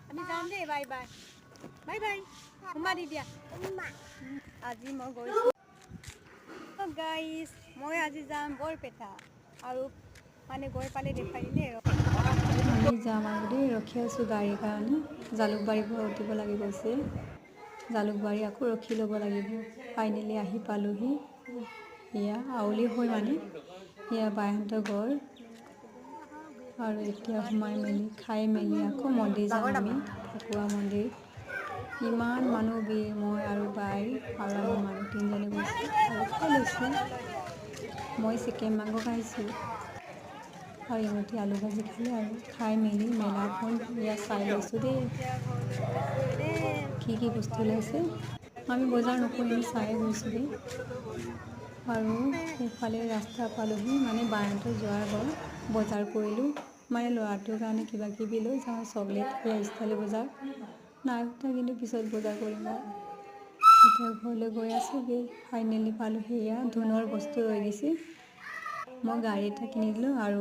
আমি যাম দেই bye bye bye bye Uma দি দিয়া আজি মই গৈছোঁ গাইজ মই আজি যাম বৰপেটা আৰু মানে গৈ পালে দেখাই দিলে আমি যাম আৰু দেই ৰখি আছোঁ গাড়ীৰ কাৰণে জালুকবাৰীৰ পৰা উঠিব লাগিব কৈছে জালুকবাৰী আকৌ ৰখি ল'ব লাগিব ফাইনেলি আহি পালোহি এয়া আউলি হৈ মানে এয়া বাইহঁতৰ ঘৰ আৰু এতিয়া সোমাই মেলি খাই মেলি আকৌ মন্দিৰ যাম আমি ফাকুৱা মন্দিৰ ইমান মানুহ ভিৰ মই আৰু বাই আৰু আমি মানুহ তিনিজনে গৈছোঁ আৰু খাই লৈছোঁ মই চিকেন মাংস খাইছোঁ আৰু ইহঁতি আলু ভাজি খালে আৰু খাই মেলি মেলাখন ইয়াত চাই লৈছোঁ দেই কি বস্তু ওলাইছে আমি বজাৰ নকৰি চাই গৈছোঁ দেই আৰু সেইফালে ৰাস্তা পালোহি মানে বাহঁতৰ যোৱাৰ ঘৰ বজাৰ কৰিলোঁ মানে ল'ৰাটোৰ কাৰণে কিবা কিবি লৈ যাওঁ চকলেট এয়া ষ্টাইল বজাৰ নাই উঠা কিন্তু পিছত বজাৰ কৰিম আৰু এতিয়া ঘৰলৈ গৈ আছোঁগৈ ফাইনেলি পালোঁ সেয়া ধুনৰ বস্তু ৰৈ গৈছে মই গাড়ী এটা কিনি দিলোঁ আৰু